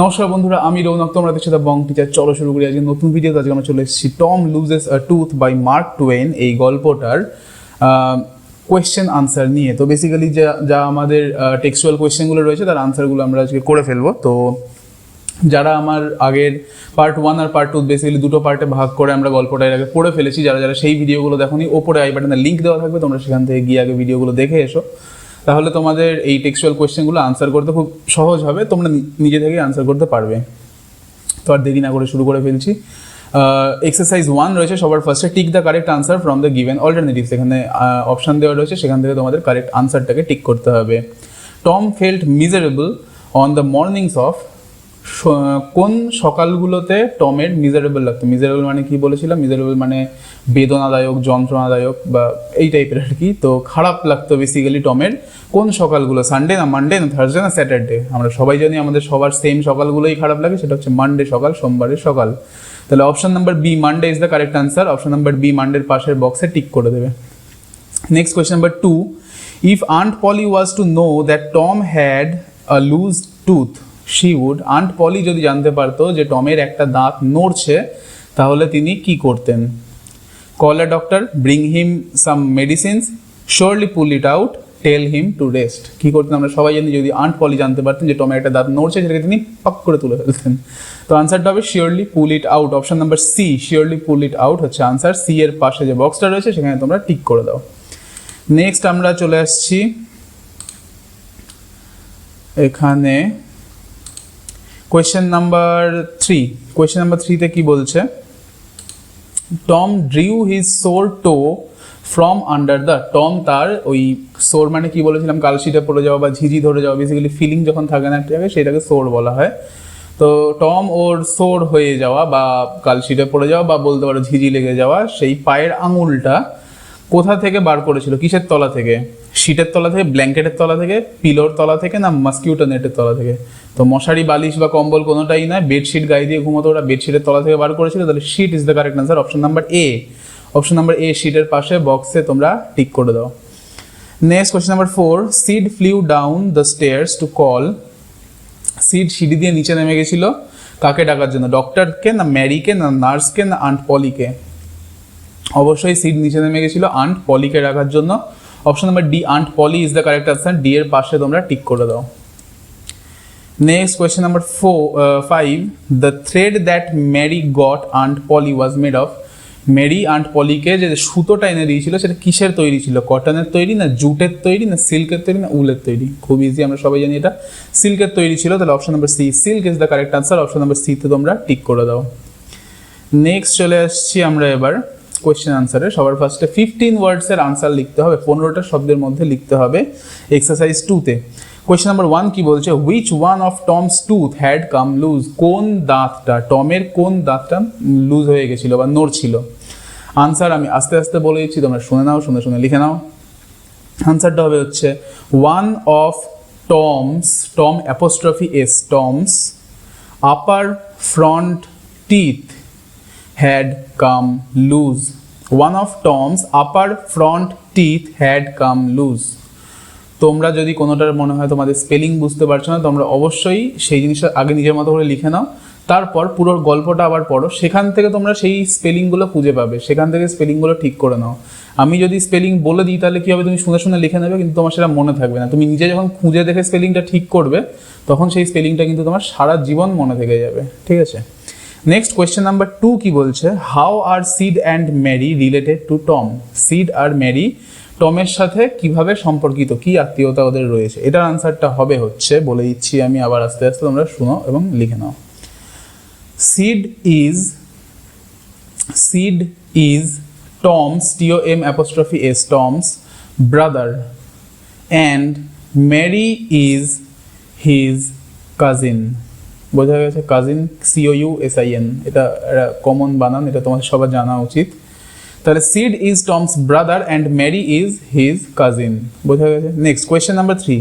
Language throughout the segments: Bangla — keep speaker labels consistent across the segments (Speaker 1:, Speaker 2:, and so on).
Speaker 1: নমস্কার বন্ধুরা, আমি রৌনক, তোমরা দেখছো দ্য বং টিচার। চলো শুরু করি আজকে নতুন ভিডিও। আজকে আমরা চলে এসেছি Tom loses a tooth by Mark Twain এই গল্পটার কোয়েশ্চেন আনসার নিয়ে। তো বেসিক্যালি যা আমাদের টেক্সচুয়াল কোয়েশ্চেনগুলো রয়েছে তার আনসারগুলো আমরা আজকে করে ফেলবো। তো যারা আমার আগের পার্ট 1 আর পার্ট 2 বেসিক্যালি দুটো পার্টে ভাগ করে আমরা গল্পটা এর আগে পড়ে ফেলেছি, যারা যারা সেই ভিডিওগুলো দেখোনি, ওপরে আই বাটনে লিঙ্ক দেওয়া থাকবে, তোমরা সেখান থেকে গিয়ে আগে ভিডিওগুলো দেখে এসো। তাহলে তোমাদের এই টেক্সচুয়াল কোয়েশ্চেনগুলো আনসার করতে খুব সহজ হবে, তোমরা নিজে থেকেই আনসার করতে পারবে। তো আর দেরি না করে শুরু করে ফেলছি। এক্সারসাইজ 1 রয়েছে সবার ফার্স্টে, tick the correct answer from the given alternatives. এখানে অপশান দেওয়া রয়েছে, সেখান থেকে তোমাদের কারেক্ট আনসারটাকে টিক করতে হবে। Tom felt miserable on the mornings of, কোন সকালগুলোতে টমের মিজারেবল লাগতো। মিজারেবল মানে কি বলেছিলাম? মিজারেবল মানে বেদনাদায়ক, যন্ত্রণাদায়ক বা এই টাইপের আর কি। তো খারাপ লাগতো বেসিক্যালি টমের কোন সকালগুলো? সানডে না মানডে না থার্সডে না স্যাটারডে? আমরা সবাই জানি আমাদের সবার সেম সকালগুলোই খারাপ লাগে, সেটা হচ্ছে মানডে সকাল, সোমবারের সকাল। তাহলে option number B Monday is the correct answer. Option number B মানডের পাশের বক্সে টিক করে দেবে। Next question number 2, if aunt Polly was to know that Tom had a loose tooth she would. Aunt Polly যদি জানতে পারতো যে টমের একটা দাঁত নড়ছে, তাহলে তিনি কি করতেন? Call a doctor, bring him some medicines, surely pull it out, tell him to rest. কি করতেন? আমরা সবাই জানি যদি আন্ট পলি জানতে পারতেন যে টমের একটা দাঁত নড়ছে, সেটাকে তিনি পাক করে তুলে ফেলতেন। তো আনসারটা হবে surely pull it out. Option number C, surely pull it out হচ্ছে আনসার। সি এর পাশে যে বক্সটা রয়েছে সেখানে তোমরা টিক করে দাও। নেক্সট আমরা চলে আসছি এখানে কোয়েশ্চেন নাম্বার 3। কোয়েশ্চেন নাম্বার 3-তে কি বলছে? Tom drew his sore toe from under the. Tom তার ওই সোর মানে কি বলেছিলাম? কালশিটে পড়ে যাওয়া বা ঝিঝি ধরে যাওয়া, বেসিক্যালি ফিলিং যখন থাকে না একটা জায়গায়, সেটাকে সোর বলা হয়। তো টম ওর সোর হয়ে যাওয়া বা কালশিটে পড়ে যাওয়া বা বলতে পারো ঝিঝি লেগে যাওয়া সেই পায়ের আঙুলটা কোথা থেকে বার করেছিল? কিসের তলা থেকে? শীটের তলা থেকে, ব্ল্যাঙ্কেটের তলা থেকে, পিলোর তলা থেকে, না মসকিউটো নেটের তলা থেকে? তো মশারি, বালিশ বা কম্বল কোনোটাই নয়, বেডশিট গায়ে দিয়ে ঘুমোতো ওরা, বেডশিটের তলা থেকে বার করেছিল। তাহলে sheet is the correct answer. Option number A. Option number A, শীটের পাশে বক্সে তোমরা টিক করে দাও। Next question number 4, Sid flew down the stairs to call. Sid সিঁড়ি দিয়ে নিচে নেমে গেছিল কাকে ডাকার জন্য? ডক্টরকে, না ম্যারিকে, না নার্সকে, না আন্ট পলিকে? অবশ্যই সিড নিচে নেমে গেছিল আন্ট পলিকে রাখার জন্য। Option number D, aunt Polly is the correct answer. D এর পাশে তোমরা টিক করে দাও। Next question number 5, the thread that Mary got aunt Polly was made of. Mary aunt পলিকে যে সুতোটা এনে দিয়েছিল সেটা কিসের তৈরি ছিল? কটনের তৈরি, না জুটের তৈরি, না সিল্কের তৈরি, না উলের তৈরি? খুব ইজি, আমরা সবাই জানি এটা সিল্কের তৈরি ছিল। তাহলে option number C, silk is the correct answer. Option number সিতে তোমরা টিক করে দাও। নেক্সট চলে আসছি আমরা এবার কোয়েশ্চেন আনসারে। সবার ফার্স্টে 15 ওয়ার্ডসের আনসার লিখতে হবে, 15টা শব্দের মধ্যে লিখতে হবে এক্সারসাইজ 2-তে। কোয়েশ্চেন নাম্বার 1 কি বলছে? Which one of Tom's tooth had come loose. কোন দাঁতটা, টমের কোন দাঁতটা লুজ হয়ে গেছিল বা নড়ছিল? আনসার আমি আস্তে আস্তে বলে দিচ্ছি, তোমরা শুনে নাও, শুনে শুনে লিখে নাও। আনসারটা হবে হচ্ছে one of Tom's, Tom apostrophe S, Tom's upper front teeth had come loose. One of Tom's upper front teeth had come loose. তোমরা যদি কোনোটার মনে হয় তোমাদের স্পেলিং বুঝতে পারছো না, তোমরা অবশ্যই সেই জিনিসটা আগে নিজের মতো করে লিখে নাও, তারপর পুরো গল্পটা আবার পড়ো, সেখান থেকে তোমরা সেই স্পেলিংগুলো খুঁজে পাবে, সেখান থেকে স্পেলিংগুলো ঠিক করে নাও। আমি যদি স্পেলিং বলে দিই তাহলে কী হবে? তুমি শুনে শুনে লিখে নেবে, কিন্তু তোমার সেটা মনে থাকবে না। তুমি নিজে যখন খুঁজে দেখে স্পেলিংটা ঠিক করবে, তখন সেই স্পেলিংটা কিন্তু তোমার সারা জীবন মনে থেকে যাবে। ঠিক আছে? নেক্সট কোয়েশ্চেন নাম্বার 2 কি বলছে? How are Sid and Mary related to Tom. Sid আর ম্যারি টমের সাথে কিভাবে সম্পর্কিত, কি আত্মীয়তা ওদের রয়েছে? এটার আনসারটা হবে হচ্ছে, বলে দিচ্ছি আমি আবার আস্তে আস্তে, তোমরা শুনো এবং লিখে নাও। Sid is Tom's, TOM apostrophe S, Tom's brother, and Mary is his cousin. বোঝা গেছে? কাজিন, COUSIN, এটা কমন বানান, এটা তোমাদের সবার জানা উচিত। তাহলে Sid is Tom's brother and Mary is his cousin. বোঝা গেছে? Next question number 3,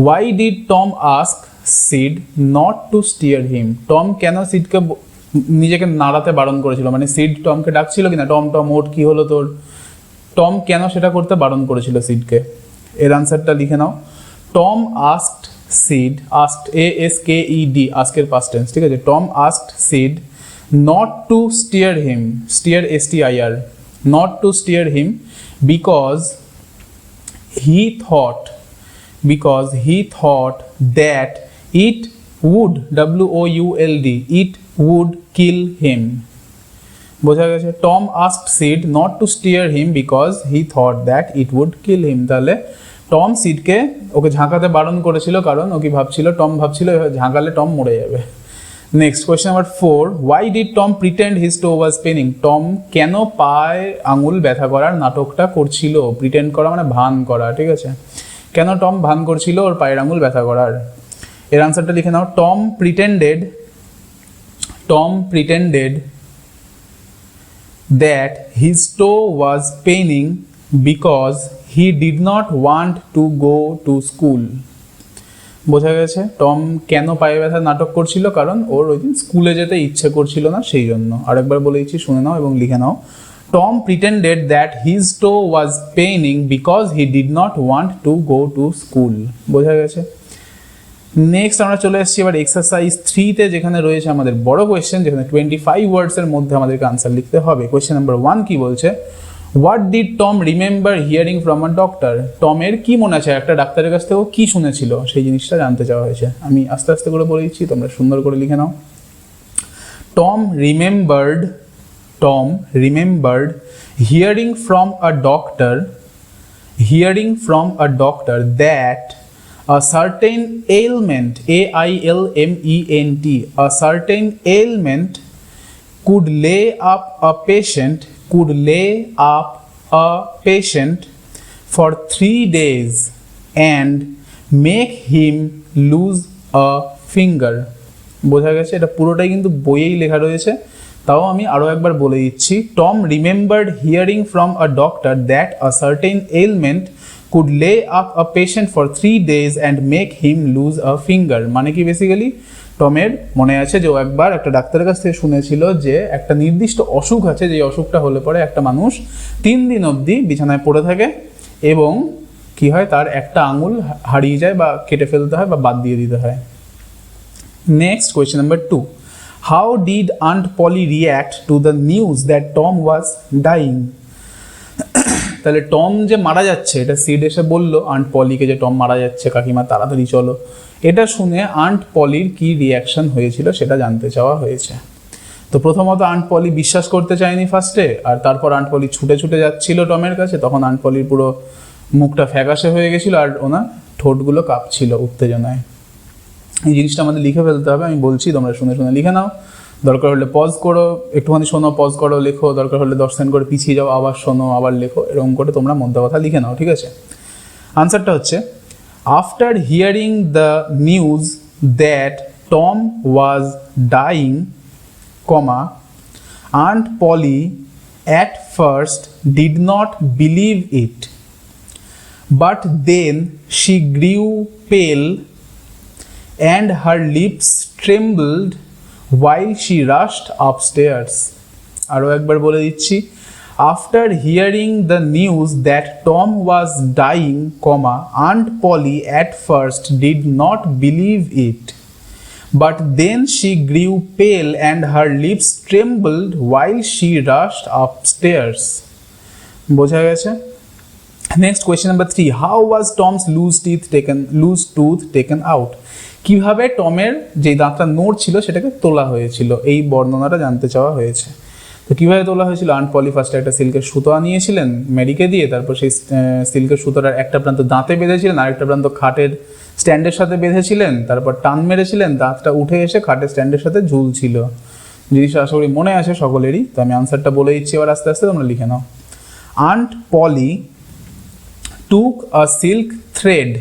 Speaker 1: why did Tom ask Sid not to stair him. Tom কেন সিডকে নিজেকে নাড়াতে বারণ করেছিল? মানে সিড টমকে ডাকছিল কিনা, টম টম ওট কি হলো তোর? টম কেন সেটা করতে বারণ করেছিল সিডকে? এর আনসারটা লিখে নাও। Tom asked Sid, asked, ASKED, আস্কের পাস্ট টেন্স, ঠিক আছে। Tom asked Sid not to stair him, stir STIR, not to stair him because he thought that it would, WOULD, it would kill him। বোঝা গেছে? Tom asked Sid not to stair him because he thought that it would kill him. তাহলে টম সিডকে ওকে ঝাঁকাতে বারণ করেছিল কারণ ও কি ভাবছিল, টম ভাবছিল ঝাঁকালে টম মরে যাবে। Next question number 4, Y did Tom pretend his toe was paining? Tom কেন পায়ে আঙুল ব্যথা করার নাটকটা করছিল? প্রিটেন্ড করা মানে ভান করা, ঠিক আছে। কেন টম ভান করছিল ওর পায়ের আঙুল ব্যথা করার? এর আনসারটা লিখে নাও। Tom pretended that his toe was paining because he did not want to go to school। বোঝা গেছে? টম কেন পায়ে ব্যথার নাটক করছিল? কারণ ওর ওই দিন স্কুলে যেতে ইচ্ছে করছিল না, সেই জন্য। আরেকবার বলে দিচ্ছি, শুনে নাও এবং লিখে নাও। Tom pretended that his toe was paining because he did not want to go to school. বোঝা গেছে? নেক্সট আমরা চলে এসেছি এবার এক্সারসাইজ 3-তে, যেখানে রয়েছে আমাদের বড় কোয়েশ্চেন, যেখানে 25 ওয়ার্ডসের মধ্যে আমাদেরকে আনসার লিখতে হবে। কোয়েশ্চেন নাম্বার 1 কি বলছে? What did Tom remember hearing from a doctor? টমের কি মনে আছে একটা ডাক্তারের কাছ থেকে ও কি শুনেছিল, সেই জিনিসটা জানতে চাওয়া হয়েছে। আমি আস্তে আস্তে করে বলে দিচ্ছি, তোমরা সুন্দর করে লিখে নাও। Tom remembered hearing from a doctor that a certain ailment, AILMENT, a certain ailment could lay up a patient for 3 days and make him lose a finger। বোঝা গেছে? এটা পুরোটাই কিন্তু বইয়েই লেখা রয়েছে, তাও আমি আরও একবার বলে দিচ্ছি। Tom remembered hearing from a doctor that a certain ailment could lay up a patient for 3 days and make him lose a finger। মানে কি বেসিক্যালি টমের মনে আছে যে ও একবার একটা ডাক্তারের কাছ থেকে শুনেছিল যে একটা নির্দিষ্ট অসুখ আছে, যে অসুখটা হলে পরে একটা মানুষ 3 দিন অবধি বিছানায় পড়ে থাকে এবং কি হয়, তার একটা আঙুল হারিয়ে যায় বা কেটে ফেলতে হয় বা বাদ দিয়ে দিতে হয়। Next question number 2, how did Aunt Polly react to the news that Tom was dying? তাহলে টম যে মারা যাচ্ছে, এটা সিড এসে বললো আন্ট পলিকে যে টম মারা যাচ্ছে, কাকিমা তাড়াতাড়ি চলো। এটা শুনে আন্ট পলির কি রিয়াকশন হয়েছিল সেটা জানতে চাওয়া হয়েছে। তো প্রথমত আন্ট পলি বিশ্বাস করতে চায়নি ফার্স্টে, আর তারপর আন্ট পলি ছুটে ছুটে যাচ্ছিল টমের কাছে, তখন আন্ট পলির পুরো মুখটা ফ্যাকাশে হয়ে গেছিলো আর ওনার ঠোঁটগুলো কাঁপছিল উত্তেজনায়। এই জিনিসটা আমাদের লিখে ফেলতে হবে, আমি বলছি তোমরা শুনে শুনে লিখে নাও। দরকার হলে পজ করো, একটুখানি শোনো, পজ করো, লেখো, দরকার হলে 10 সেকেন্ড করে পিছিয়ে যাও, আবার শোনো, আবার লেখো, এরকম করে তোমরা মধ্যে কথা লিখে নাও, ঠিক আছে। আনসারটা হচ্ছে, after hearing the news that Tom was dying, Aunt Polly at first did not believe it, but then she grew pale and her lips trembled while she rushed upstairs। আরও একবার বলে দিচ্ছি, after hearing the news that Tom was dying, Aunt Polly at first did not believe it, but then she grew pale and her lips trembled while she rushed upstairs। বোঝা গেছে? Next question number 3, how was Tom's loose tooth taken out? কিভাবে টমের যে দাঁতটা নড়ছিল সেটাকে তোলা হয়েছিল, এই বর্ণনাটা জানতে চাওয়া হয়েছে। তো কীভাবে তোলা হয়েছিল? আন্ট পলি ফার্স্টে একটা সিল্কের সুতো আনিয়েছিলেন মেডিকে দিয়ে, তারপর সেই সিল্কের সুতোটার একটা প্রান্ত দাঁতে বেঁধেছিলেন, আরেকটা প্রান্ত খাটের স্ট্যান্ডের সাথে বেঁধেছিলেন, তারপর টান মেরেছিলেন, দাঁতটা উঠে এসে খাটের স্ট্যান্ডের সাথে ঝুলছিল। জিনিসটা আশা করি মনে আছে সকলেরই। তো আমি আনসারটা বলে দিচ্ছি এবার আস্তে আস্তে, তোমরা লিখে নাও। Aunt Polly took a silk thread,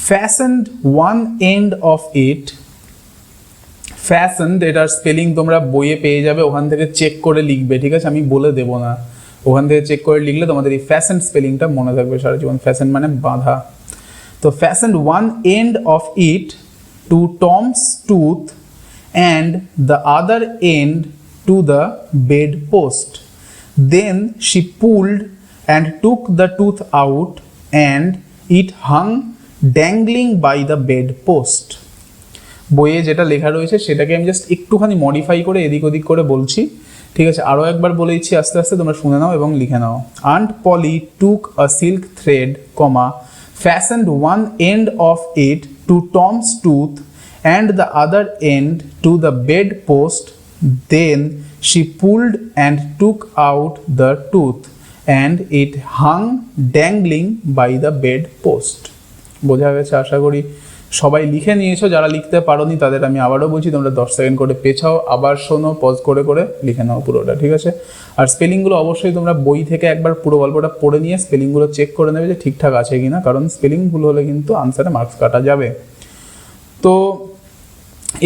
Speaker 1: fastened one end of it, fastened এটার স্পেলিং তোমরা বইয়ে পেয়ে যাবে, ওখান থেকে চেক করে লিখবে, ঠিক আছে? আমি বলে দেবো না, ওখান থেকে চেক করে লিখলে তোমাদের এই ফ্যাসেন্ড স্পেলিংটা মনে থাকবে সারা জীবন। ফ্যাসেন্ড মানে বাঁধা। তো fastened one end of it to Tom's tooth and the other end to the bedpost. Then she pulled and took the tooth out and it hung dangling by the bed post. বইয়ে যেটা লেখা রয়েছে সেটাকে আমি জাস্ট একটুখানি মডিফাই করে এদিক ওদিক করে বলছি, ঠিক আছে? আরও একবার বলে দিচ্ছি, আস্তে আস্তে তোমরা শুনে নাও এবং লিখে নাও। Aunt Polly took a silk thread, fastened one end of it to Tom's tooth and the other end to the bed post. Then she pulled and took out the tooth and it hung dangling by the bed post. বোঝা গেছে আশা করি। সবাই লিখে নিয়েছো, যারা লিখতে পারোনি তাদের আমি আবারও বলছি, তোমরা 10 সেকেন্ড করে পেছাও, আবার শোনো, পজ করে করে লিখে নাও পুরোটা, ঠিক আছে? আর স্পেলিংগুলো অবশ্যই তোমরা বই থেকে একবার পুরো গল্পটা পড়ে নিয়ে স্পেলিংগুলো চেক করে নেবে যে ঠিকঠাক আছে কি না, কারণ স্পেলিং ভুল হলে কিন্তু আনসারে মার্কস কাটা যাবে। তো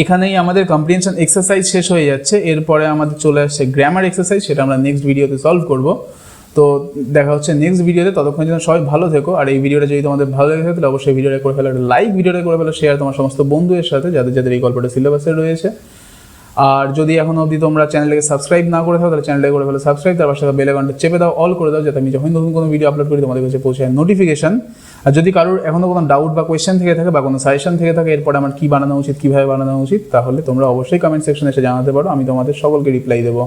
Speaker 1: এখানেই আমাদের কম্প্রিহেনশন এক্সারসাইজ শেষ হয়ে যাচ্ছে। এরপরে আমাদের চলে আসছে গ্রামার এক্সারসাইজ, সেটা আমরা নেক্সট ভিডিওতে সলভ করব। তো দেখা হচ্ছে নেক্সট ভিডিওতে, ততক্ষণ যেন সবাই ভালো থেকো। আর এই ভিডিওটা যদি তোমাদের ভালো লেগে থাকে তাহলে অবশ্যই ভিডিওটা করে ফেলো লাইক, ভিডিওটা করে ফেলো শেয়ার তোমার সমস্ত বন্ধুদের সাথে যাদের যাদের এই গল্পটা সিলেবাসে রয়েছে। আর যদি এখনো অবধি তোমরা চ্যানেলটাকে সাবস্ক্রাইব না করে থাকো তাহলে চ্যানেলটাকে করে ফেলো সাবস্ক্রাইব, তারপর সাথে বেল আইকনটা চেপে দাও, অল করে দাও, যাতে আমি যখন নতুন কোনো ভিডিও আপলোড করি তোমাদের কাছে পৌঁছায় নোটিফিকেশন। আর যদি কারোর এখনো কোনো ডাউট বা কোয়েশ্চেন থেকে থাকে বা কোনো সাজেশন থেকে থাকে এরপরে আমার কী বানানো উচিত, কীভাবে বানানো উচিত, তাহলে তোমরা অবশ্যই কমেন্ট সেকশনে এসে জানাতে পারো, আমি তোমাদের সকলকে রিপ্লাই দেবো।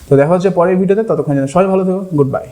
Speaker 1: তো দেখা হচ্ছে পরের ভিডিওতে, ততক্ষণ যেন সবাই ভালো থেকো, গুড বাই।